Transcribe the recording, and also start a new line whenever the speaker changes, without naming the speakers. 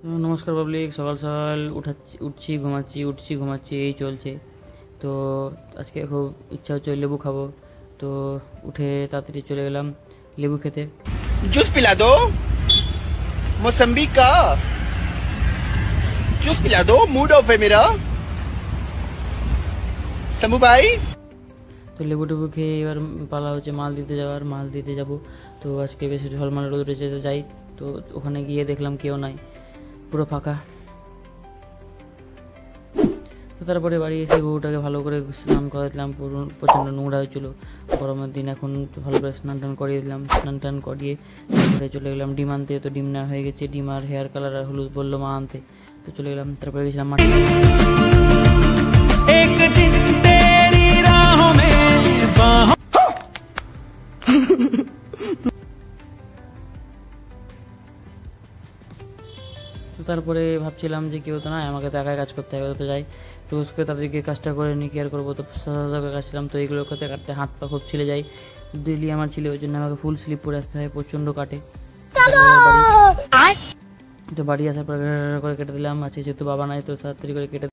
নমস্কার পাবলিক, সকাল সকাল উঠছি ঘুমাচ্ছি এই চলছে। তো আজকে খুব ইচ্ছা হচ্ছে লেবু খাবো, তো উঠে তাড়াতাড়ি চলে গেলাম লেবু খেতে।
जूस पिला दो, मौसम्बी का जूस पिला दो, मूड ऑफ है मेरा शंभू भाई।
তো লেবু টেবু খেয়ে এবার পালা হচ্ছে মাল দিতে যাব। তো আজকে বেশি ঝলমাল রোদ উঠেছে, তো যাই। তো ওখানে গিয়ে দেখলাম কেউ নাই, পুরো ফাঁকা। তো তারপরে বাড়ি এসে গরুটাকে ভালো করে স্নান করা দিলাম, প্রচণ্ড নোংরা হয়েছিল গরমের দিন। এখন ভালো করে স্নান টান করিয়ে দিলাম, স্নান টান করিয়ে তারপরে চলে গেলাম ডিম আনতে। তো ডিম নেওয়া হয়ে গেছে, ডিম আর হেয়ার কালার আর হলুদ বললো মা আনতে। তো চলে গেলাম, তারপরে গেছিলাম মাঠে। তো তারপরে ভাবছিলাম যে কেউ তো নাই, আমাকে তো একাই কাজ করতে হবে, তো যাই। তো उसके তাদেরকে কাজটা করে নিই, কেয়ার করবো। তো সাজা কাটছিলাম, তো এইগুলো কাটতে হাত পা খুব ছিলে যায়। ডেলি আমার ছিল, ওই জন্য আমাকে ফুল স্লিপ পরে আসতে হয়, প্রচণ্ড কাটে। তো বাড়ি আসার পর করে কেটে দিলাম। আছে যেহেতু বাবা নাই, তো তাড়াতাড়ি করে কেটে